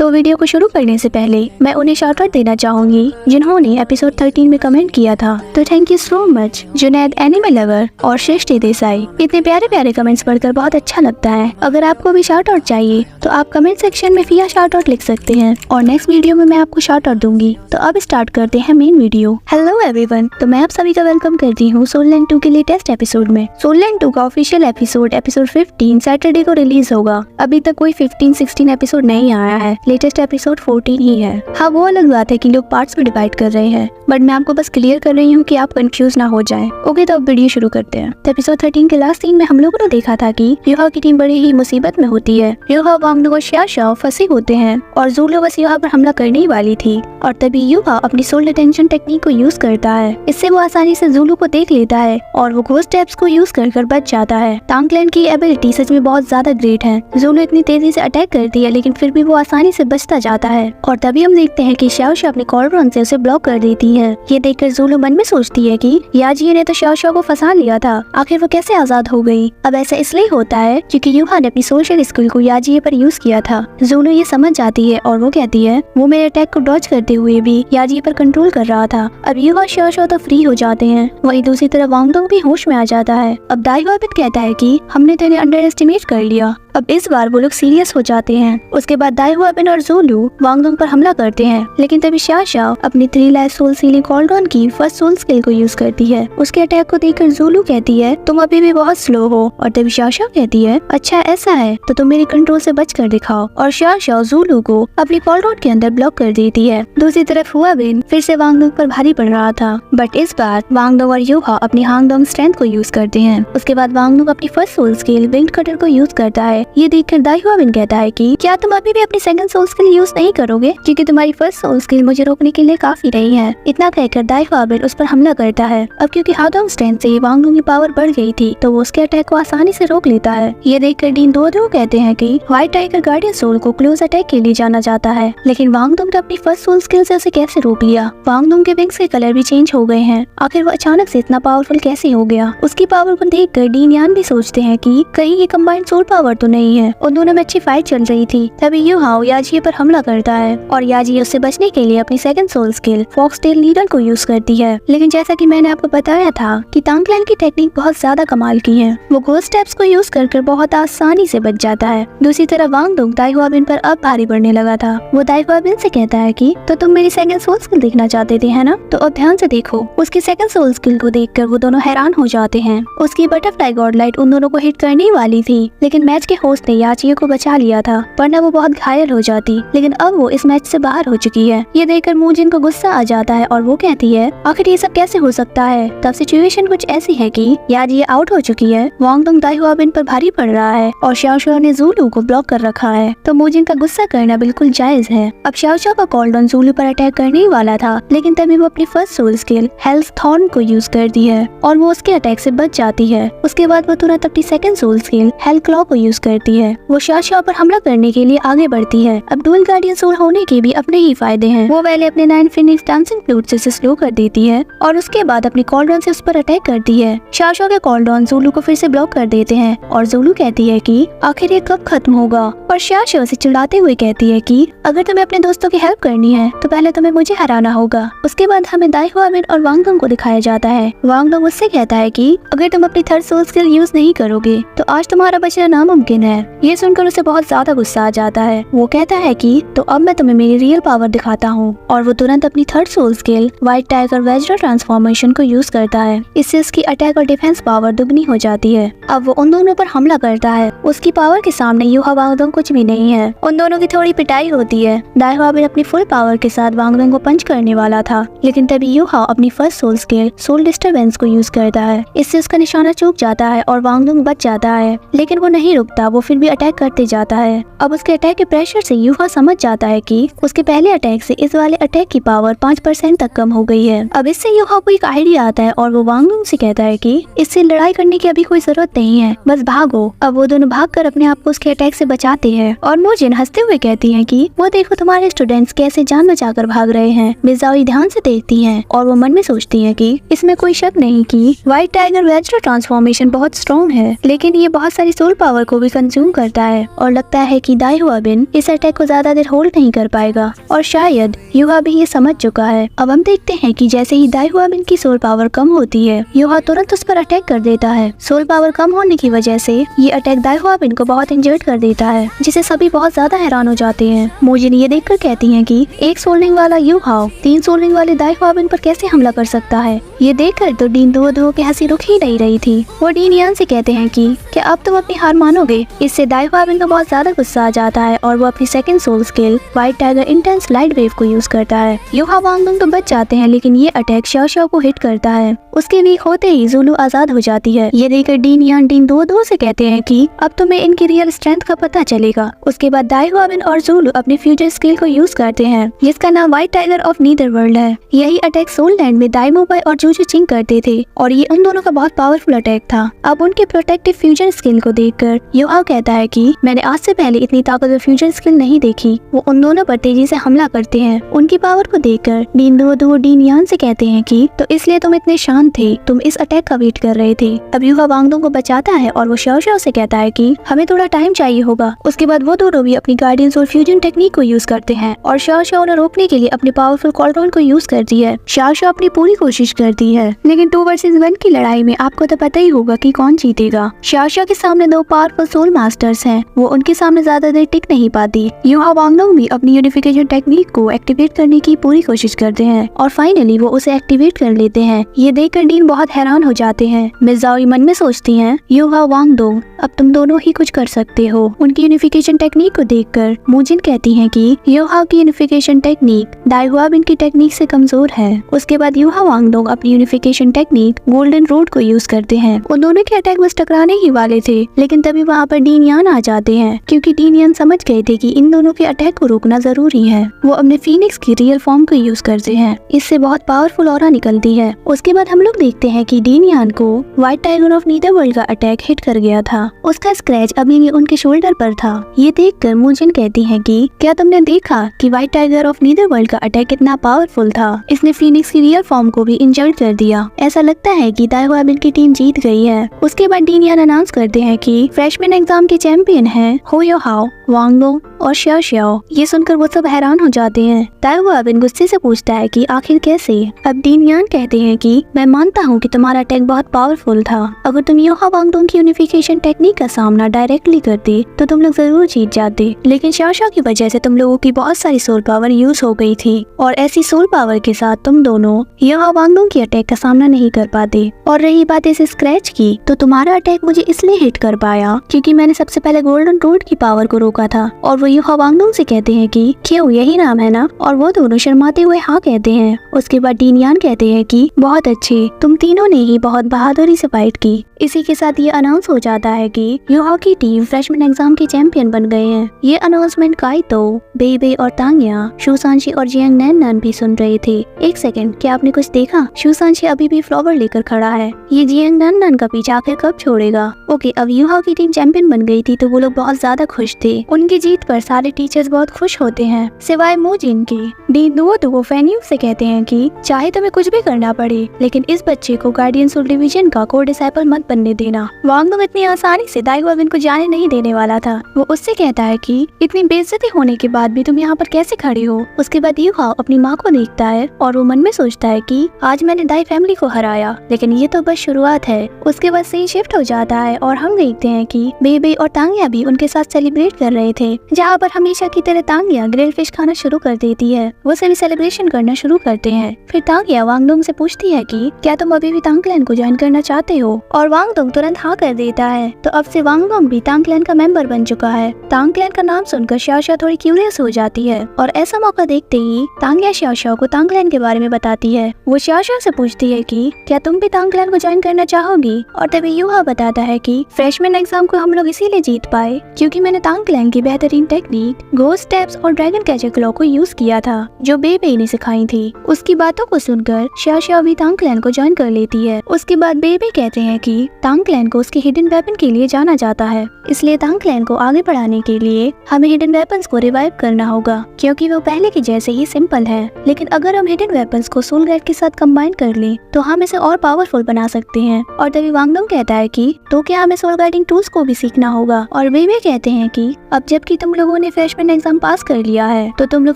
तो वीडियो को शुरू करने से पहले मैं उन्हें शाउट आउट देना चाहूंगी जिन्होंने एपिसोड 13 में कमेंट किया था। तो thank you so much Junaid anime lover और सृष्टि देसाई। इतने प्यारे प्यारे कमेंट्स पढ़कर बहुत अच्छा लगता है। अगर आपको भी शाउट आउट चाहिए तो आप कमेंट सेक्शन में फिया शाउट आउट लिख सकते हैं और नेक्स्ट वीडियो में मैं आपको शाउट आउट दूंगी। तो अब स्टार्ट करते हैं मेन वीडियो। हेलो एवरीवन, तो मैं आप सभी का वेलकम करती हूँ सोल लैंड 2 के लेटेस्ट एपिसोड में। सोल लैंड 2 का ऑफिशियल एपिसोड 15 सैटरडे को रिलीज होगा। अभी तक कोई 15-16 एपिसोड नहीं आया है, लेटेस्ट एपिसोड 14 ही है। हाँ, वो अलग बात है कि लोग पार्ट्स में डिवाइड कर रहे हैं, बट मैं आपको बस क्लियर कर रही हूँ कि आप कंफ्यूज ना हो जाएं। ओके, तो अब वीडियो शुरू करते हैं। तो एपिसोड 13 के लास्ट सीन में हम लोगों ने देखा था कि युहा की टीम बड़ी ही मुसीबत में होती है। युहा, वांगडोंग और xiaoxiao फंसे होते हैं और ज़ुलू बस युहा पर हमला करने ही वाली थी और तभी युहा अपनी सोल डिटेंशन टेक्निक को यूज करता है। इससे वो आसानी से ज़ुलू को देख लेता है और वो घोस्ट टैप्स को यूज कर बच जाता है। टांग क्लैन की एबिलिटी सच में बहुत ज्यादा ग्रेट है। ज़ुलू इतनी तेजी से अटैक करती है लेकिन फिर भी वो आसानी से बचता जाता है और तभी हम देखते हैं कि xiaoxiao अपने कॉलरन से उसे ब्लॉक कर देती है। ये देखकर ज़ुलू मन में सोचती है कि याजिए ने तो xiaoxiao को फंसा लिया था, आखिर वो कैसे आजाद हो गई। अब ऐसा इसलिए होता है क्योंकि युहा ने अपनी सोशल स्किल को याजिए पर यूज किया था। ज़ुलू ये समझ जाती है और वो कहती है वो मेरे अटैक को डॉज करते हुए भी याजिए पर कंट्रोल कर रहा था। अब युहा xiaoxiao तो फ्री हो जाते हैं, वहीं दूसरी तरफ वांगडोंग भी होश में आ जाता है। अब दाई हुआबिन कहता है कि हमने तो इन्हें अंडर एस्टिमेट कर लिया। अब इस बार वो लोग सीरियस हो जाते हैं। उसके बाद दाई हुआबिन और ज़ुलू वांगडोंग पर हमला करते हैं, लेकिन तभी xiaoxiao अपनी 3 लाइफ सोल सीलिंग कॉलरन की फर्स्ट सोल स्किल को यूज करती है। उसके अटैक को देखकर ज़ुलू कहती है तुम अभी भी बहुत स्लो हो और तभी xiaoxiao कहती है अच्छा ऐसा है तो तुम मेरे कंट्रोल से बच कर दिखाओ और xiaoxiao ज़ुलू को अपनी कॉलरन के अंदर ब्लॉक कर देती है। दूसरी तरफ हुआबिन फिर से वांगडोंग पर भारी पड़ रहा था, बट इस बार वांगडोंग और युहा अपनी हांगडोंग स्ट्रेंथ को यूज करते हैं। उसके बाद वांगडोंग अपनी first soul skill wind cutter को यूज करता है। ये देखकर दाई हुआबिन कहता है कि क्या तुम अभी भी अपनी सेकंड सोल स्किल यूज नहीं करोगे क्योंकि तुम्हारी फर्स्ट सोल स्किल मुझे रोकने के लिए काफी नहीं है। इतना कहकर दाई हुआबिन उस पर हमला करता है। अब क्योंकि हांगडोंग स्ट्रेंथ से वांगडोंग की पावर बढ़ गई थी तो वो उसके अटैक को आसानी से रोक लेता है। ये देखकर डीन दो कहते हैं कि व्हाइट टाइगर गार्डियन सोल को क्लोज अटैक के लिए जाना जाता है, लेकिन वांगडोंग ने अपनी फर्स्ट सोल स्किल से उसे कैसे रोक लिया। वांगडोंग के विंग्स के कलर भी चेंज हो गए हैं, आखिर वो अचानक से इतना पावरफुल कैसे हो गया। उसकी पावर को देखकर डीन यान भी सोचते हैं कि कहीं ये कंबाइंड सोल पावर तो नहीं है। उन दोनों में अच्छी फाइट चल रही थी, तभी युहा याजिए पर हमला करता है और याजिए उससे बचने के लिए अपनी second soul skill foxtail needle को यूज करती है। लेकिन जैसा कि मैंने आपको बताया था कि टांग क्लैन की टेक्निक बहुत ज्यादा कमाल की है, वो घोस्ट टैप्स को यूज कर बहुत आसानी से बच जाता है। दूसरी तरफ वांगडोंग दाई हुआबिन पर अब भारी पड़ने लगा था। वो दाई हुआबिन से कहता है कि तो तुम मेरी सेकंड सोल स्किल देखना चाहते थे है ना, तो अब ध्यान से देखो। उसकी सेकंड सोल स्किल को देखकर वो दोनों हैरान हो जाते हैं। उसकी बटरफ्लाई गॉडलाइट उन दोनों को हिट करने ही वाली थी, लेकिन मैच के होस्ट ने याजिए को बचा लिया था, वरना वो बहुत घायल हो जाती। लेकिन अब वो इस मैच से बाहर हो चुकी है। ये देखकर मूजिन को गुस्सा आ जाता है और वो कहती है आखिर ये सब कैसे हो सकता है। तब सिचुएशन कुछ ऐसी है कि याजिए आउट हो चुकी है, वांगडोंग दाई हुआबिन पर भारी पड़ रहा है और xiaoxiao ने ज़ुलू को ब्लॉक कर रखा है। तो मूजिन का गुस्सा करना बिल्कुल जायज है। अब xiaoxiao का कॉलरन ज़ुलू पर अटैक करने ही वाला था, लेकिन तभी वो अपनी first soul skill health thorn को यूज करती है और वो उसके अटैक से बच जाती है। उसके बाद वो तुरंत अपनी second soul skill health claw को यूज करती है। वो xiaoxiao पर हमला करने के लिए आगे बढ़ती है। अब डुअल गार्डियन सोल होने के भी अपने ही फायदे हैं। वो पहले अपने 9 फिनिक्स डांसिंग फ्लूट से स्लो कर देती है और उसके बाद अपनी कॉलरन से उस पर अटैक करती है। xiaoxiao के कॉलरन ज़ुलू को फिर से ब्लॉक कर देते हैं और ज़ुलू कहती है कि आखिर ये कब खत्म होगा, और xiaoxiao से चिढ़ाते हुए कहती है कि अगर तुम्हें अपने दोस्तों की हेल्प करनी है तो पहले तुम्हें मुझे हराना होगा। उसके बाद हमें दाई हुआबिन और वांगडोंग को दिखाया जाता है। वांगडोंग उससे कहता है कि अगर तुम अपनी थर्ड सोल स्किल यूज नहीं करोगे तो आज तुम्हारा बचना नामुमकिन है। ये सुनकर उसे बहुत ज्यादा गुस्सा आ जाता है। वो कहता है कि तो अब मैं तुम्हें मेरी रियल पावर दिखाता हूँ और वो तुरंत अपनी third soul skill white tiger Vajra transformation को यूज करता है। इससे उसकी अटैक और डिफेंस पावर दुगनी हो जाती है। अब वो उन दोनों पर हमला करता है। उसकी पावर के सामने युहा वांगडोंग कुछ भी नहीं है। उन दोनों की थोड़ी पिटाई होती है। दाई हुआबिन अपनी फुल पावर के साथ वांगडोंग को पंच करने वाला था, लेकिन तभी युहा अपनी first soul skill soul disturbance को यूज करता है। इससे उसका निशाना चूक जाता है और वांगडोंग बच जाता है, लेकिन वो नहीं रुकता, वो फिर भी अटैक करते जाता है। अब उसके अटैक के प्रेशर से युहा समझ जाता है कि उसके पहले अटैक से इस वाले अटैक की पावर 5% तक कम हो गई है। अब इससे युहा को एक आइडिया आता है और वो वांगडोंग से कहता है कि इससे लड़ाई करने की अभी कोई जरूरत नहीं है, बस भागो। अब वो दोनों भागकर अपने आप को उसके अटैक से बचाते हैं और मूजिन हंसते हुए कहती है कि वो देखो तुम्हारे स्टूडेंट्स कैसे जान बचाकर भाग रहे हैं। मिज़ाओ ध्यान से देखती है और वो मन में सोचती है कि इसमें कोई शक नहीं कि व्हाइट टाइगर वेजरा ट्रांसफॉर्मेशन बहुत स्ट्रॉन्ग है, लेकिन ये बहुत सारी सोल पावर को भी कंज्यूम करता है और लगता है कि दाई हुआ बिन इस अटैक को ज्यादा देर होल्ड नहीं कर पाएगा और शायद युहा भी ये समझ चुका है। अब हम देखते हैं कि जैसे ही दाई हुआ बिन की सोल पावर कम होती है, युहा तुरंत उस पर अटैक कर देता है। सोल पावर कम होने की वजह से ये अटैक दाई हुआ बिन को बहुत इंजर्ड कर देता है, जिसे सभी बहुत ज्यादा हैरान हो जाते हैं। मोजिन ये देखकर कहती है कि एक सोल रिंग वाला युहा 3 सोल रिंग वाले दाई हुआ बिन पर कैसे हमला कर सकता है। ये देखकर तो डीन दुओ के हंसी रुक ही नहीं रही थी। वो डीन यान से कहते हैं कि क्या अब तुम अपनी हार मानोगे। इससे दाई हुआ बिन को बहुत ज्यादा गुस्सा आ जाता है और वो अपनी second soul skill white tiger intense light wave को यूज करता है। युहा वांगडोंग तो बच जाते हैं, लेकिन ये अटैक शाओ शाओ को हिट करता है। उसके वीक होते ही ज़ुलू आजाद हो जाती है। ये देखकर डीन यान डीन दुओ से कहते हैं कि अब तुम्हें इनकी रियल स्ट्रेंथ का पता चलेगा। उसके बाद दाई हुआ बिन और ज़ुलू अपने फ्यूचर स्किल को यूज करते हैं, जिसका नाम व्हाइट टाइगर ऑफ नीदरवर्ल्ड है। यही अटैक सोल लैंड में दाई मोबाई और जूजू चिंग करते थे और ये उन दोनों का बहुत पावरफुल अटैक था। अब उनके प्रोटेक्टिव फ्यूचर स्किल को देखकर युहा कहता है कि मैंने आज से पहले इतनी ताकतवर फ्यूचर स्किल नहीं देखी। वो उन दोनों पर तेजी से हमला करते हैं। उनकी पावर को देखकर डीन दुओ डीन यान से कहते हैं कि तो इसलिए तुम इतने शांत थे, तुम इस अटैक का वेट कर रहे थे। अब युहा वांगडोंग को बचाता है और वो शाओ शाओ से कहता है कि हमें थोड़ा टाइम चाहिए होगा। उसके बाद वो दोनों भी अपनी गार्डियंस और फ्यूजन टेक्निक को यूज करते हैं और शाओ शाओ उन्हें रोकने के लिए अपनी पावरफुल कॉलरोल को यूज करती है। शाओ शाओ अपनी पूरी कोशिश करती है, लेकिन 2 वर्सेस 1 की लड़ाई में आपको तो पता ही होगा कि कौन जीतेगा। शाओ शाओ के सामने 2 पावरफुल सोल मास्टर्स हैं, वो उनके सामने ज्यादा देर टिक नहीं पाती। युहा वांगडोंग भी अपनी यूनिफिकेशन टेक्निक को एक्टिवेट करने की पूरी कोशिश करते हैं और फाइनली वो उसे एक्टिवेट कर लेते हैं। ये देखकर डीन बहुत हैरान हो जाते हैं। मिस ज़ाओई मन में सोचती हैं, युहा वांगडोंग अब तुम दोनों ही कुछ कर सकते हो। उनकी यूनिफिकेशन टेक्निक को देखकर मोजिन कहती हैं कि युहा की यूनिफिकेशन टेक्निक दाई हुआ बिन की टेक्निक से कमजोर है। उसके बाद युहा वांगडोंग अपनी यूनिफिकेशन टेक्निक गोल्डन रोड को यूज करते हैं। उन दोनों के अटैक बस टकराने ही वाले थे, लेकिन तभी वहाँ पर डीन यान आ जाते हैं, क्योंकि डीन यान समझ गए थे कि इन दोनों के अटैक को रोकना जरूरी है। वो अपने फीनिक्स की रियल फॉर्म को यूज करते हैं, इससे बहुत पावरफुल ऑरा निकलती है। उसके बाद हम लोग देखते हैं कि डीन यान को व्हाइट टाइगर ऑफ नीदरवर्ल्ड का अटैक हिट कर गया था। उसका स्क्रैच अभी भी उनके शोल्डर पर था। ये देखकर मोजिन कहती है कि क्या तुमने देखा कि व्हाइट टाइगर ऑफ नीदरवर्ल्ड का अटैक कितना पावरफुल था। इसने फीनिक्स की रियल फॉर्म को भी इंजर्ड कर दिया। ऐसा लगता है कि दाई हुआ बिन की टीम जीत गई है। उसके बाद डीन यान अनाउंस करते हैं कि फ्रेशमैन एग्जाम के चैंपियन हैं हो यो हाओ, वांगडोंग और शाओ शाओ। ये सुनकर वो सब हैरान हो जाते हैं। दाई हुआ बिन गुस्से से पूछता है कि आखिर कैसे। अब डीन यान कहते हैं कि मैं मानता हूँ कि तुम्हारा अटैक बहुत पावरफुल था। अगर तुम युहा वांगडोंग की यूनिफिकेशन टेक्निक का सामना डायरेक्टली करते तो तुम लोग जरूर जीत जाते, लेकिन शाओ शाओ की वजह से तुम लोगों की बहुत सारी सोल पावर यूज हो गई थी और ऐसी सोल पावर के साथ तुम दोनों युहा वांगडोंग की अटैक का सामना नहीं कर पाते। और रही बात इस स्क्रैच की, तो तुम्हारा अटैक मुझे इसलिए हिट कर पाया क्योंकि मैंने सबसे पहले गोल्डन रोड की पावर को रोका था। और वो युहा वांगडोंग से कहते हैं कि क्यों, यही नाम है ना। और वो दोनों शर्माते हुए हाँ कहते हैं। उसके बाद डीन यान कहते हैं कि बहुत अच्छे, तुम तीनों ने ही बहुत बहादुरी से फाइट की। इसी के साथ ये अनाउंस हो जाता है कि युहा की टीम फ्रेशमैन एग्जाम के चैंपियन बन गए हैं। ये अनाउंसमेंट काइतो, बेबे और तांग्या, शूसांशी और जियांग नैनन भी सुन रहे थे। एक सेकंड, क्या आपने कुछ देखा? शूसांशी अभी भी फ्लावर लेकर खड़ा है। ये जियांग नैनन का पीछा आखिर कब छोड़ेगा? ओके, अब युहा की टीम चैंपियन बन गई थी तो वो लोग बहुत ज्यादा खुश थे। उनकी जीत पर सारे टीचर्स बहुत खुश होते हैं, सिवाय मोजिन के। डीन दुओ फैनियू से कहते हैं कि चाहे तुम्हें कुछ भी करना पड़े, लेकिन इस बच्चे को गार्डियन सोल डिवीजन का को डिसाइपल मत बनने देना। वांगडोंग इतनी आसानी से दाई हुआ बिन को जाने नहीं देने वाला था। वो उससे कहता है कि इतनी बेइज्जती होने के बाद भी तुम यहाँ पर कैसे खड़े हो। उसके बाद युहा अपनी माँ को देखता है और वो मन में सोचता है कि आज मैंने दाई फैमिली को हराया, लेकिन ये तो बस शुरुआत है। उसके बाद सीन शिफ्ट हो जाता है और हम देखते हैं कि बेबे और तांग्या भी उनके साथ सेलिब्रेट कर रहे थे, जहाँ पर हमेशा की तरह तांग्या ग्रिल्ड फिश खाना शुरू कर देती है। वो सभी सेलिब्रेशन करना शुरू करते हैं। फिर तांग्या वांगडोंग से पूछती है कि क्या तुम अभी भी तांग क्लैन को ज्वाइन करना चाहते हो, और वांगडोंग तुरंत हाँ कर देता है। तो अब से वांगडोंग भी तांग क्लैन का मेंबर बन चुका है। तांग क्लैन का नाम सुनकर शाओ शाओ थोड़ी क्यूरियस हो जाती है और ऐसा मौका देखते ही तांग्या शाओ शाओ को तांग क्लैन के बारे में बताती है। वो शाओ शाओ से पूछती है कि क्या तुम भी तांग क्लैन को ज्वाइन करना चाहोगी, और तभी युहा बताता है कि फ्रेशमैन एग्जाम को हम लोग इसीलिए जीत पाए क्योंकि मैंने तांग क्लैन की बेहतरीन टेक्निक घोस्ट स्टेप्स और ड्रैगन कैचर क्लॉ को यूज किया था, जो बेबे ने सिखाई थी। उसकी बातों को सुनकर शाओ शाओ भी तांग क्लैन को ज्वाइन कर लेती है। उसके बाद बेबे कहते हैं कि तांग क्लैन को उसके हिडन वेपन के लिए जाना जाता है, इसलिए तांग क्लैन को आगे बढ़ाने के लिए हमें हिडन वेपन्स को रिवाइव करना होगा क्योंकि वो पहले के जैसे ही सिंपल है। लेकिन अगर हम हिडन वेपन्स को सोल गाइड के साथ कंबाइन कर लें तो हम इसे और पावरफुल बना सकते हैं। और तभी वांगडोंग कहता है कि तो क्या हमें सोल गाइडिंग टूल्स को भी सीखना होगा। और वे भी कहते हैं कि अब जबकि तुम लोगों ने फ्रेशमैन एग्जाम पास कर लिया है तो तुम लोग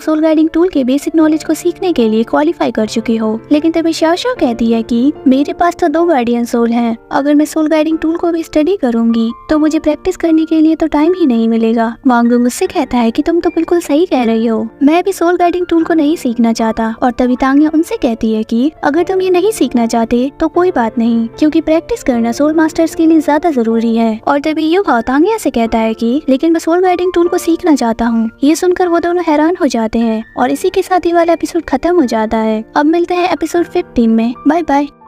सोल गाइडिंग टूल के बेसिक नॉलेज को सीखने के लिए क्वालिफाई कर चुके हो। लेकिन तभी शाओ कहती है कि मेरे पास तो 2 गार्डियन सोल हैं। अगर मैं सोल गाइडिंग टूल को भी स्टडी करूंगी तो मुझे प्रैक्टिस करने के लिए तो टाइम ही नहीं मिलेगा। वांगू मुझसे कहता है कि तुम तो बिल्कुल सही कह रही हो, मैं भी सोल गाइडिंग टूल को नहीं सीखना चाहता। और तभी तांग्या उनसे कहती है कि अगर तुम ये नहीं सीखना चाहते तो कोई बात नहीं, क्योंकि प्रैक्टिस करना सोल मास्टर्स के लिए ज्यादा जरूरी है। और तभी युहाओ तांग्या से कहता है कि लेकिन मैं सोल गाइडिंग टूल को सीखना चाहता हूँ। ये सुनकर वो दोनों हैरान हो जाते हैं और इसी के साथ ये वाला एपिसोड खत्म हो जाता है। अब मिलते हैं एपिसोड 15 में। Bye bye.